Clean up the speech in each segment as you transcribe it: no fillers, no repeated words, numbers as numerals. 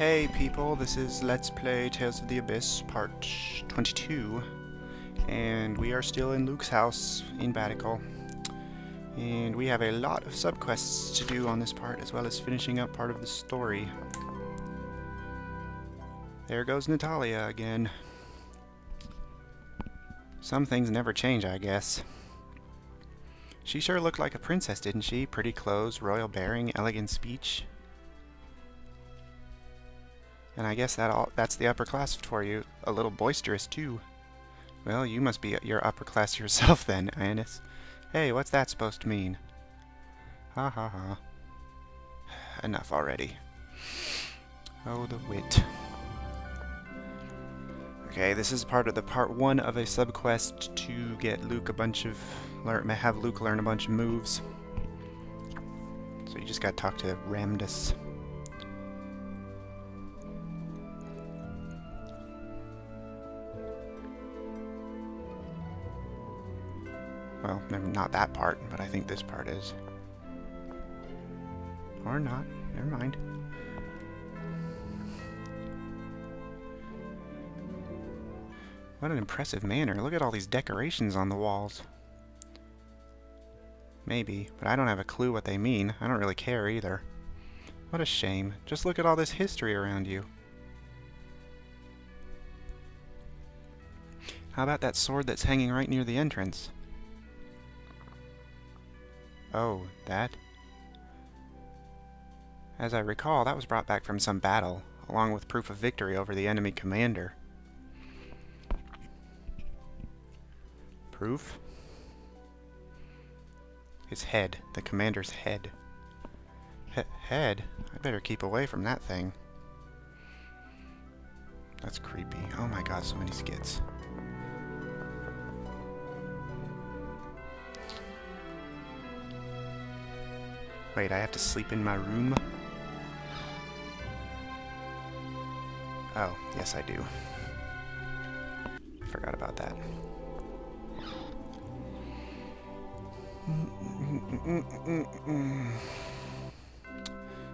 Hey people, this is Let's Play Tales of the Abyss Part 22, and we are still in Luke's house in Baticul, and we have a lot of subquests to do on this part, as well as finishing up part of the story. There goes Natalia again. Some things never change, I guess. She sure looked like a princess, didn't she? Pretty clothes, royal bearing, elegant speech. And I guess that's the upper class for you. A little boisterous, too. Well, you must be your upper class yourself then, Annis. Hey, what's that supposed to mean? Ha ha ha. Enough already. Oh, the wit. Okay, this is part one of a subquest to get Luke have Luke learn a bunch of moves. So you just gotta talk to Ramdus. Well, not that part, but I think this part is. Or not. Never mind. What an impressive manor. Look at all these decorations on the walls. Maybe, but I don't have a clue what they mean. I don't really care either. What a shame. Just look at all this history around you. How about that sword that's hanging right near the entrance? Oh, that? As I recall, that was brought back from some battle, along with proof of victory over the enemy commander. Proof? His head. The commander's head. Head? I better keep away from that thing. That's creepy. Oh my god, so many skits. Wait, I have to sleep in my room? Oh, yes I do. I forgot about that.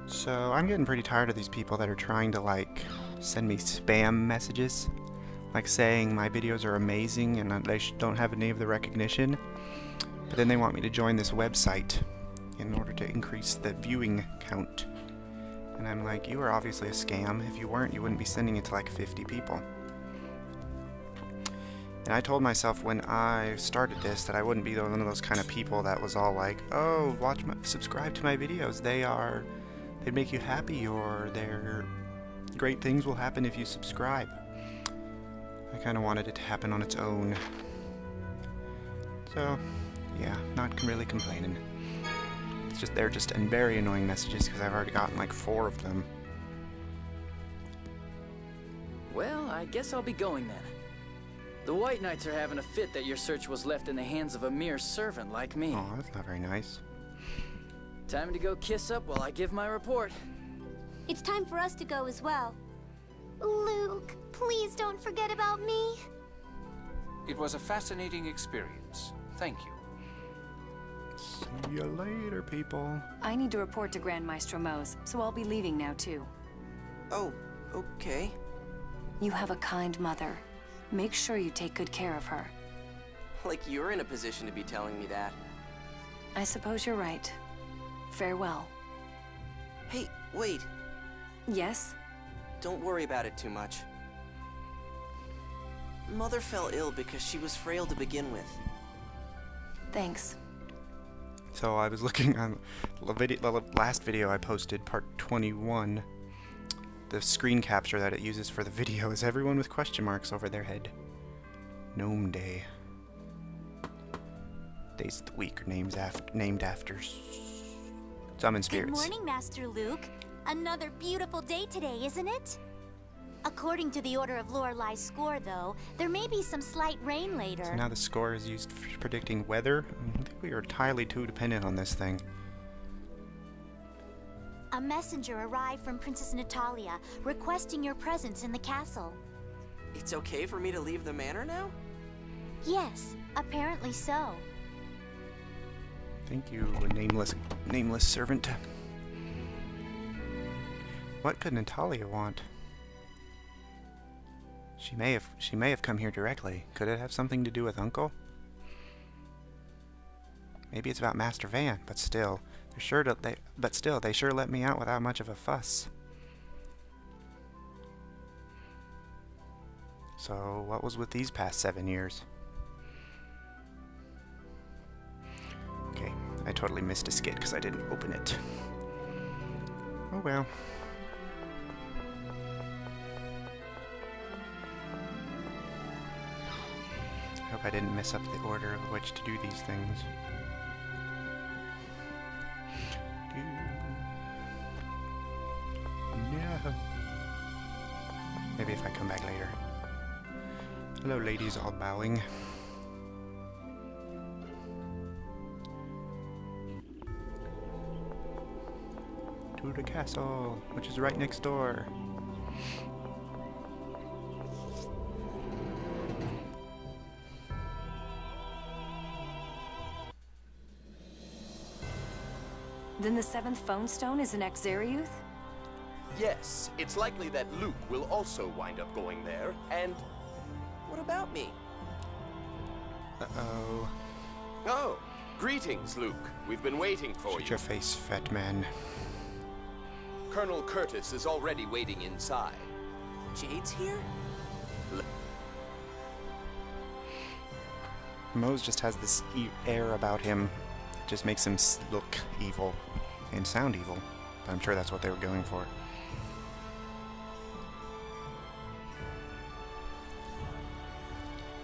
So, I'm getting pretty tired of these people that are trying to, send me spam messages. Like saying my videos are amazing and they don't have any of the recognition. But then they want me to join this website in order to increase the viewing count. And I'm like, you are obviously a scam. If you weren't, you wouldn't be sending it to like 50 people. And I told myself when I started this that I wouldn't be one of those kind of people that was all like, oh, subscribe to my videos. They'd make you happy, or great things will happen if you subscribe. I kind of wanted it to happen on its own. So, yeah, not really complaining. They're just very annoying messages because I've already gotten like 4 of them. Well, I guess I'll be going then. The White Knights are having a fit that your search was left in the hands of a mere servant like me. Oh, that's not very nice. Time to go kiss up while I give my report. It's time for us to go as well. Luke, please don't forget about me. It was a fascinating experience. Thank you. See you later, people. I need to report to Grand Maestro Mose, so I'll be leaving now too. Oh, okay. You have a kind mother. Make sure you take good care of her. Like you're in a position to be telling me that. I suppose you're right. Farewell. Hey, wait. Yes? Don't worry about it too much. Mother fell ill because she was frail to begin with. Thanks. So I was looking on the last video I posted, part 21. The screen capture that it uses for the video is everyone with question marks over their head. Gnome Day. Days of the week are named after summon spirits. Good morning, Master Luke. Another beautiful day today, isn't it? According to the Order of Lorelai's score, though, there may be some slight rain later. So now the score is used for predicting weather. I think we are entirely too dependent on this thing. A messenger arrived from Princess Natalia, requesting your presence in the castle. It's okay for me to leave the manor now? Yes, apparently so. Thank you, a nameless servant. What could Natalia want? She may have come here directly. Could it have something to do with Uncle? Maybe it's about Master Van, but still, they sure let me out without much of a fuss. So, what was with these past 7 years? Okay, I totally missed a skit because I didn't open it. Oh well. I hope I didn't mess up the order of which to do these things. No. Maybe if I come back later. Hello, ladies, all bowing. To the castle, which is right next door. Then the 7th phone stone is in Exariuth? Yes, it's likely that Luke will also wind up going there, and What about me? Uh-oh. oh, greetings, Luke. We've been waiting for Shut you. your face, fat man. Colonel Curtis is already waiting inside. Jade's here? Mose just has this air about him. It just makes him look evil and sound evil. But I'm sure that's what they were going for.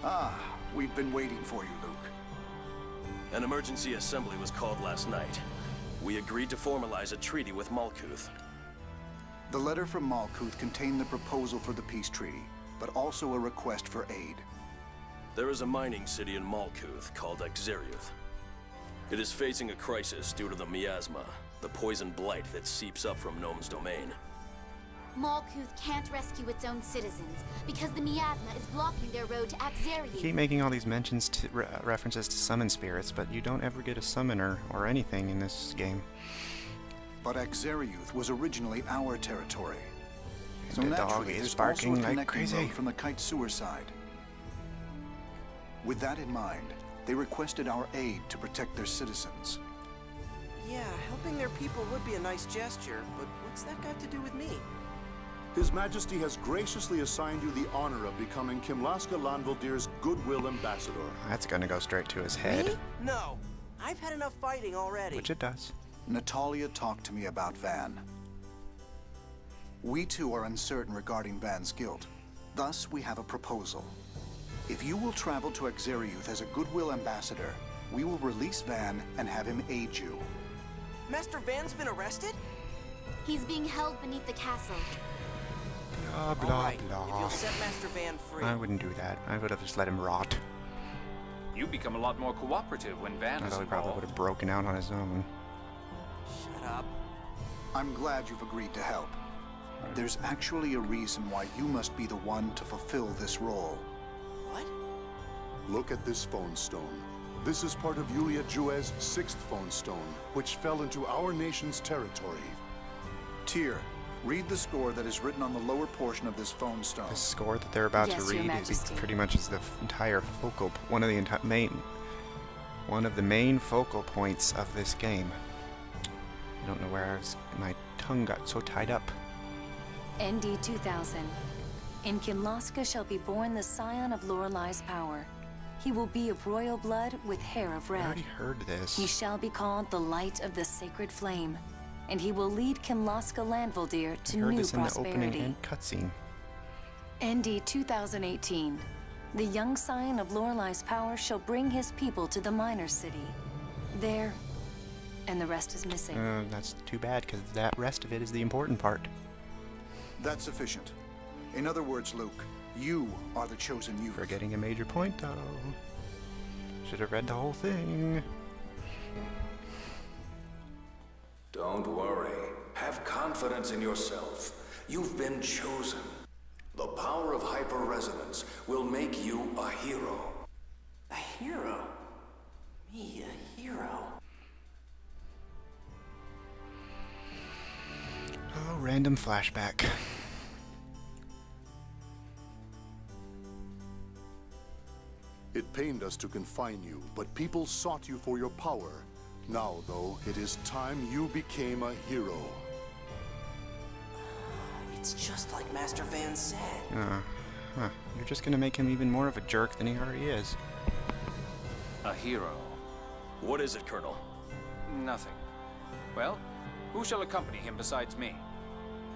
Ah, we've been waiting for you, Luke. An emergency assembly was called last night. We agreed to formalize a treaty with Malkuth. The letter from Malkuth contained the proposal for the peace treaty, but also a request for aid. There is a mining city in Malkuth called Exariuth. It is facing a crisis due to the miasma, the poison blight that seeps up from Gnome's domain. Malkuth can't rescue its own citizens because the miasma is blocking their road to You Axarius. keep making all these mentions to references to summon spirits, but you don't ever get a summoner or anything in this game. But Axariuth was originally our territory. So The dog naturally, is there's barking also a like connecting crazy. road from the Kite Sewer side. With that in mind, they requested our aid to protect their citizens. Yeah, helping their people would be a nice gesture, but what's that got to do with me? His Majesty has graciously assigned you the honor of becoming Kimlaska Lanvaldir's Goodwill Ambassador. That's gonna go straight to his head. Me? No. I've had enough fighting already. Which it does. Natalia talked to me about Van. We too are uncertain regarding Van's guilt. Thus, we have a proposal. If you will travel to Exariuth as a Goodwill Ambassador, we will release Van and have him aid you. Master Van's been arrested? He's being held beneath the castle. Blah, blah, All right, if blah. you'll set Master Van free. I wouldn't do that. I would have just let him rot. You become a lot more cooperative when Van is Although he probably would involved. have broken out on his own. Shut up. I'm glad you've agreed to help. There's actually a reason why you must be the one to fulfill this role. What? Look at this phone stone. This is part of Yulia Juez's 6th phone stone, which fell into our nation's territory. Tyr, read the score that is written on the lower portion of this phone stone. The score that they're about Yes, to Your read Majesty. pretty much is the entire one of the main focal points of this game. I don't know where my tongue got so tied up. ND 2000. In Kimlaska shall be born the scion of Lorelai's power. He will be of royal blood with hair of I red. already heard this. He shall be called the light of the sacred flame, and he will lead Kimlaska Landvaldir to I heard new this in the opening prosperity. and cutscene. ND 2018. The young scion of Lorelai's power shall bring his people to the minor city. There, and the rest is missing. That's too bad, because that rest of it is the important part. That's sufficient. In other words, Luke, you are the chosen youth. Forgetting a major point, though. Should have read the whole thing. Don't worry. Have confidence in yourself. You've been chosen. The power of hyper-resonance will make you a hero. A hero? Me, a hero? Oh, Random flashback. It pained us to confine you, but people sought you for your power. Now, though, it is time you became a hero. It's just like Master Van said. You're just gonna make him even more of a jerk than he already is. A hero. What is it, Colonel? Nothing. Well, who shall accompany him besides me?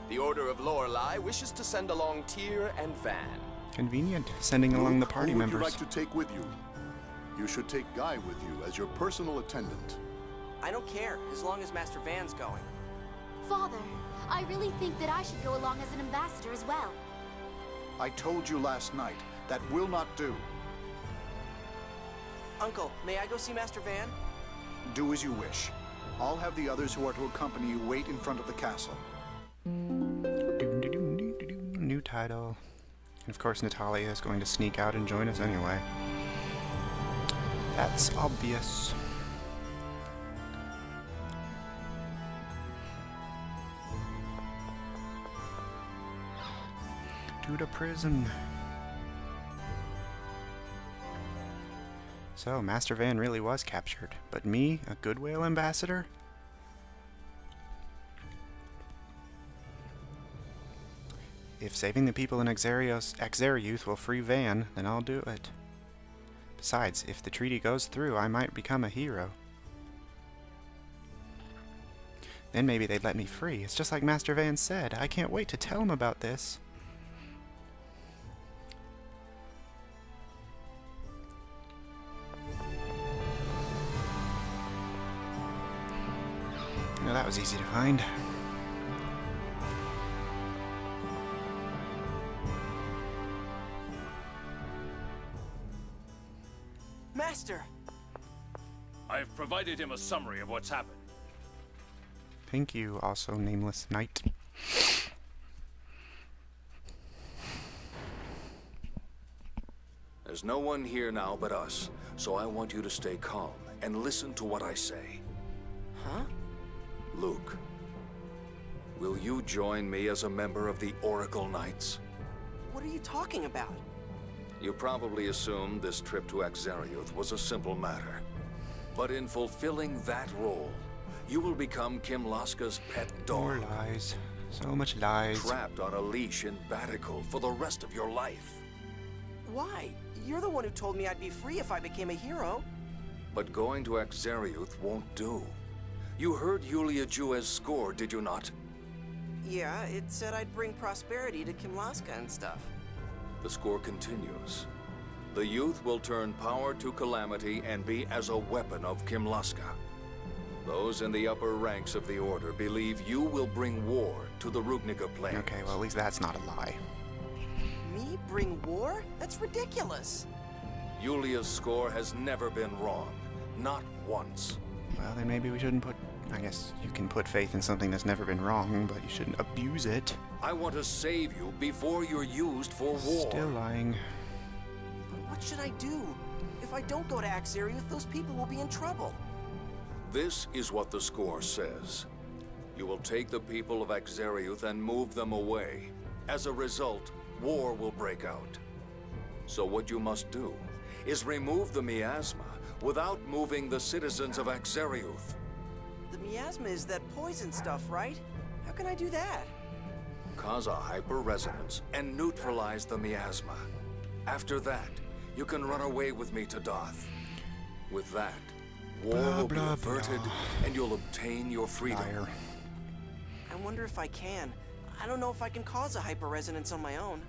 The Order of Lorelei wishes to send along Tyr and Van. Convenient, sending along the Luke, party who would members. you like to take with you? You should take Guy with you as your personal attendant. I don't care, as long as Master Van's going. Father, I really think that I should go along as an ambassador as well. I told you last night, that will not do. Uncle, may I go see Master Van? Do as you wish. I'll have the others who are to accompany you wait in front of the castle. New title. And of course Natalia is going to sneak out and join us anyway. That's obvious. To the prison. So, Master Van really was captured, but me, a Goodwill ambassador? If saving the people in Exariuth will free Van, then I'll do it. Besides, if the treaty goes through, I might become a hero. Then maybe they'd let me free. It's just like Master Van said. I can't wait to tell him about this. No, that was easy to find. Master! I've provided him a summary of what's happened. Thank you, also nameless knight. There's no one here now but us, so I want you to stay calm and listen to what I say. Huh? Luke, will you join me as a member of the Oracle Knights? What are you talking about? You probably assumed this trip to Exariuth was a simple matter. But in fulfilling that role, you will become Kimlaska's pet More dog. lies. So much lies. Trapped on a leash in Baticul for the rest of your life. Why? You're the one who told me I'd be free if I became a hero. But going to Exariuth won't do. You heard Yulia Juez's score, did you not? Yeah, it said I'd bring prosperity to Kimlaska and stuff. The score continues. The youth will turn power to calamity and be as a weapon of Kimlaska. Those in the upper ranks of the Order believe you will bring war to the Rugnica Plains. Okay, well at least that's not a lie. Me bring war? That's ridiculous. Yulia's score has never been wrong. Not once. Well, then maybe we shouldn't put... I guess you can put faith in something that's never been wrong, but you shouldn't abuse it. I want to save you before you're used for war. Still lying. But what should I do? If I don't go to Exariuth, those people will be in trouble. This is what the score says. You will take the people of Exariuth and move them away. As a result, war will break out. So what you must do is remove the miasma without moving the citizens of Exariuth. The miasma is that poison stuff, right? How can I do that? Cause a hyper-resonance and neutralize the miasma. After that, you can run away with me to Doth. With that, war will be averted and you'll obtain your freedom. Liar. I wonder if I can. I don't know if I can cause a hyper-resonance on my own.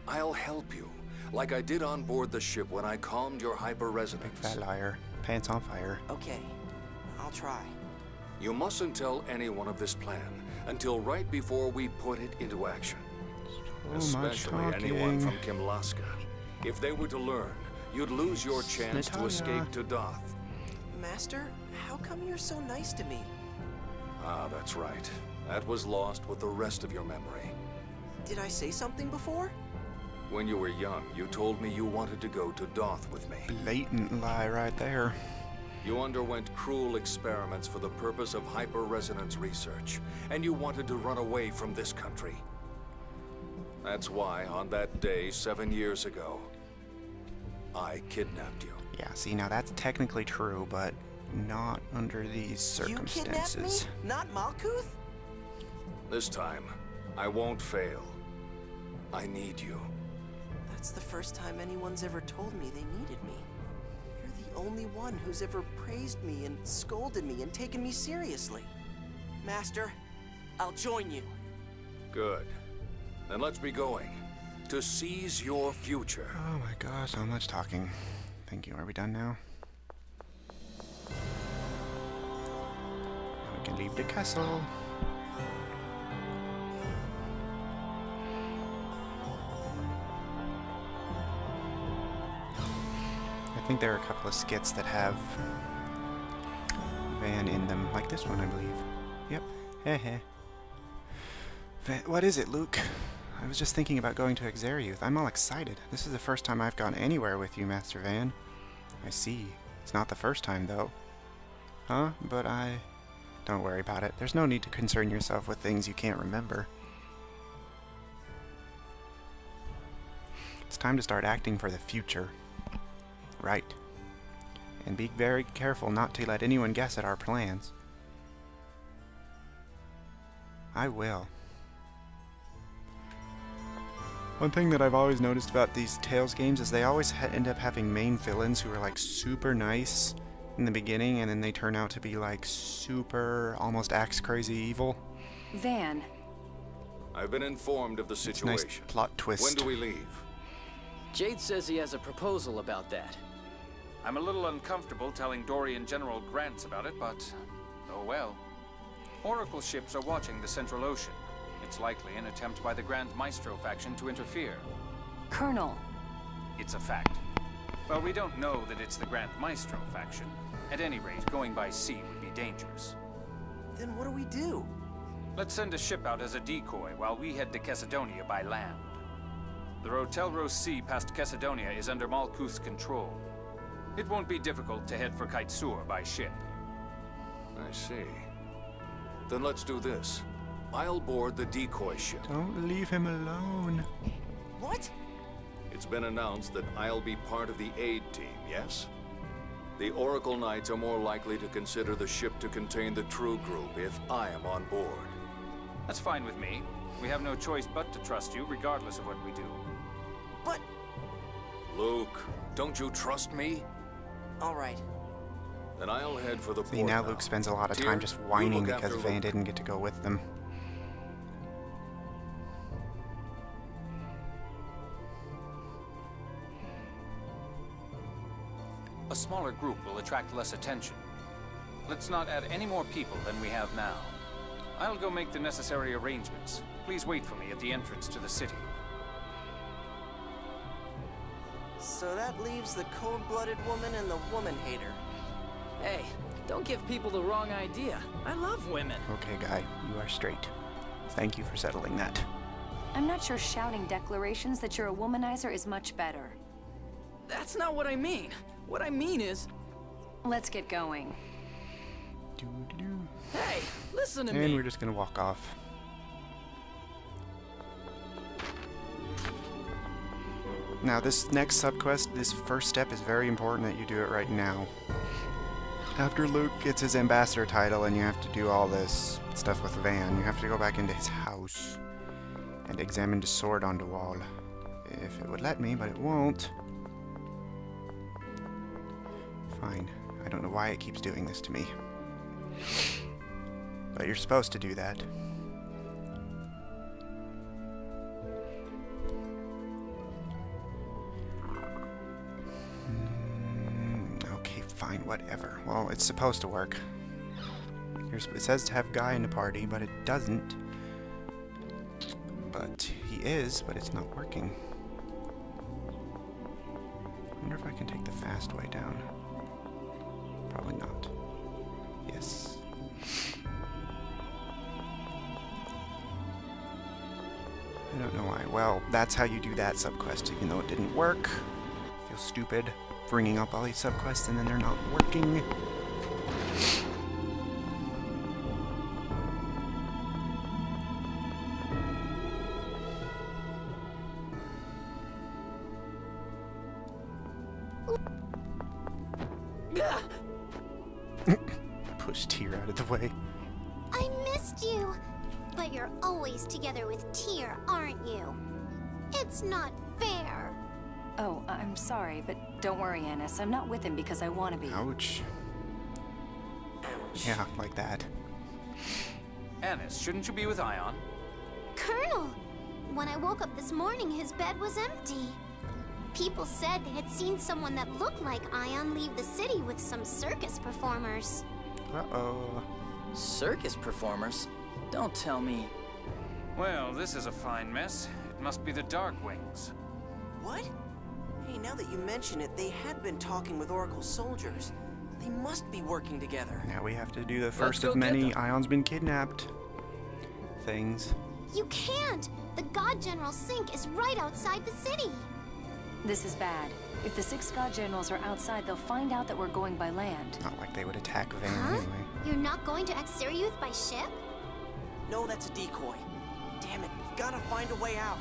I'll help you, like I did on board the ship when I calmed your hyper-resonance. Fat liar. Pants on fire. Okay, I'll try. You mustn't tell anyone of this plan until right before we put it into action. So much Especially anyone from talking. Kimlaska. If they were to learn, you'd lose your chance to Natalia. escape to Doth. Master, how come you're so nice to me? Ah, that's right. That was lost with the rest of your memory. Did I say something before? When you were young, you told me you wanted to go to Doth with me. Blatant lie right there. You underwent cruel experiments for the purpose of hyper-resonance research, and you wanted to run away from this country. That's why, on that day 7 years ago, I kidnapped you. Yeah, see, now that's technically true, but not under these circumstances. You kidnapped me? Not Malkuth? This time, I won't fail. I need you. That's the first time anyone's ever told me they needed me. You're the only one who's ever praised me and scolded me and taken me seriously. Master, I'll join you. Good. Then let's be going. To seize your future. Oh my gosh, so much talking. Thank you. Are we done now? Now we can leave the castle. I think there are a couple of skits that have Van in them, like this one, I believe. Yep. Heh. Van, what is it, Luke? I was just thinking about going to Exariuth. I'm all excited. This is the first time I've gone anywhere with you, Master Van. I see. It's not the first time, though. Huh? But Don't worry about it. There's no need to concern yourself with things you can't remember. It's time to start acting for the future. Right. And be very careful not to let anyone guess at our plans. I will. One thing that I've always noticed about these Tales games is they always end up having main villains who are like super nice in the beginning, and then they turn out to be like super, almost axe crazy evil. Van. I've been informed of the situation. It's a nice plot twist. When do we leave? Jade says he has a proposal about that. I'm a little uncomfortable telling Dorian General Grants about it, but oh well. Oracle ships are watching the Central Ocean. It's likely an attempt by the Grand Maestro faction to interfere. Colonel. It's a fact. Well, we don't know that it's the Grand Maestro faction. At any rate, going by sea would be dangerous. Then what do we do? Let's send a ship out as a decoy while we head to Chesidonia by land. The Rotelro Sea past Chesidonia is under Malkuth's control. It won't be difficult to head for Kaitsur by ship. I see. Then let's do this. I'll board the decoy ship. Don't leave him alone. What? It's been announced that I'll be part of the aid team, yes? The Oracle Knights are more likely to consider the ship to contain the true group if I am on board. That's fine with me. We have no choice but to trust you, regardless of what we do. But... Luke, don't you trust me? All right. Then I'll head for the port See, now Luke spends a lot of time just whining because Van didn't get to go with them. A smaller group will attract less attention. Let's not add any more people than we have now. I'll go make the necessary arrangements. Please wait for me at the entrance to the city. So that leaves the cold-blooded woman and the woman-hater. Hey, don't give people the wrong idea. I love women. Okay, guy, you are straight. Thank you for settling that. I'm not sure shouting declarations that you're a womanizer is much better. That's not what I mean. What I mean is... Let's get going. Hey, listen to and me. And we're just gonna walk off. Now this next subquest, this first step is very important that you do it right now. After Luke gets his ambassador title and you have to do all this stuff with Van, you have to go back into his house and examine the sword on the wall. If it would let me, but it won't. Fine. I don't know why it keeps doing this to me. But you're supposed to do that. Okay, fine, whatever. Well, it's supposed to work. It says to have Guy in the party, but it doesn't. But he is, but it's not working. I wonder if I can take the fast way down. Probably not. Yes. I don't know why. Well, that's how you do that subquest, even though it didn't work. I feel stupid bringing up all these subquests and then they're not working. Push Tyr out of the way. I missed you. But you're always together with Tyr, aren't you? It's not fair. Oh, I'm sorry, but don't worry, Annis. I'm not with him because I want to be. Ouch. Ouch. Yeah, like that. Annis, shouldn't you be with Ion? Colonel! When I woke up this morning, his bed was empty. People said they had seen someone that looked like Ion leave the city with some circus performers. Uh-oh. Circus performers? Don't tell me. Well, this is a fine mess. It must be the Dark Wings. What? Hey, now that you mention it, they had been talking with Oracle soldiers. They must be working together. Now we have to do the first go of get many them. Ion's been kidnapped things. You can't! The God General's sink is right outside the city. This is bad. If the 6 God Generals are outside, they'll find out that we're going by land. Not like they would attack Van Huh? anyway. You're not going to Exeriuth by ship? No, that's a decoy. Damn it, we've gotta find a way out.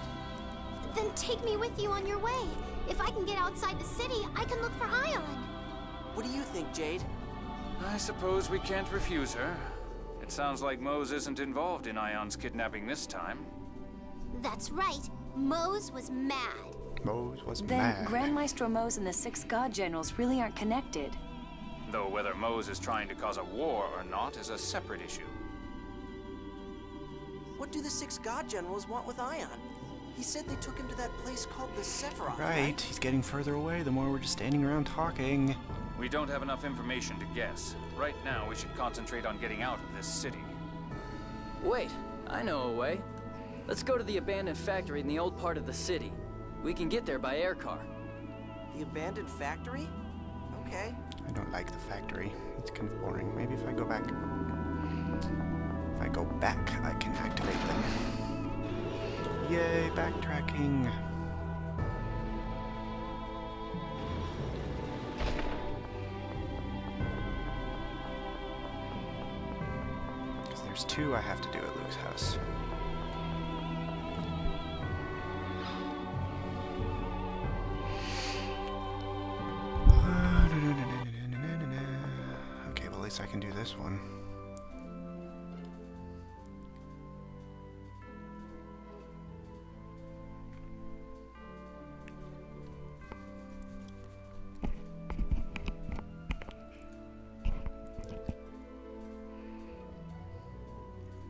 Then take me with you on your way. If I can get outside the city, I can look for Ion. What do you think, Jade? I suppose we can't refuse her. It sounds like Mose isn't involved in Ion's kidnapping this time. That's right. Mose was mad. Mose was Then mad. Grand Maestro Mose and the 6 God Generals really aren't connected. Though whether Mose is trying to cause a war or not is a separate issue. What do the 6 God Generals want with Ion? He said they took him to that place called the Sephiroth, Right, he's getting further away the more we're just standing around talking. We don't have enough information to guess. Right now, we should concentrate on getting out of this city. Wait, I know a way. Let's go to the abandoned factory in the old part of the city. We can get there by air car. The abandoned factory? Okay. I don't like the factory. It's kind of boring. Maybe if I go back... If I go back, I can activate them. Yay, backtracking. Because there's 2 I have to do at Luke's house. Okay, well at least I can do this one.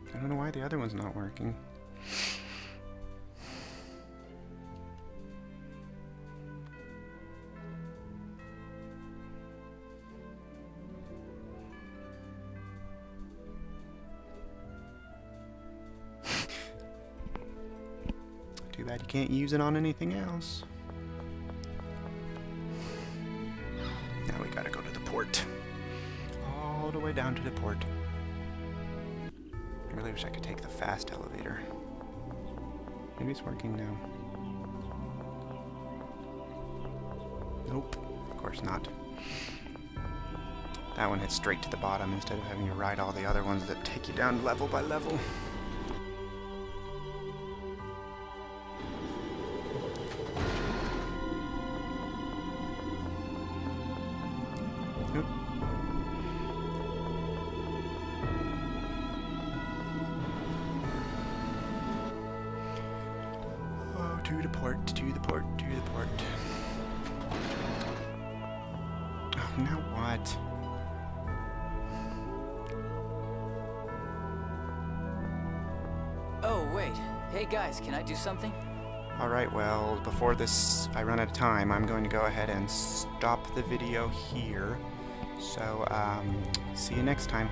I don't know why the other one's not working. Too bad you can't use it on anything else. Now we gotta go to the port. All the way down to the port. I really wish I could take the fast elevator. Maybe it's working now. Nope, of course not. That one hits straight to the bottom instead of having to ride all the other ones that take you down level by level. Oop. Oh, to the port, to the port, to the port. Oh, now what? Oh, wait. Hey guys, can I do something? Alright, well, before this, I run out of time, I'm going to go ahead and stop the video here. So, see you next time.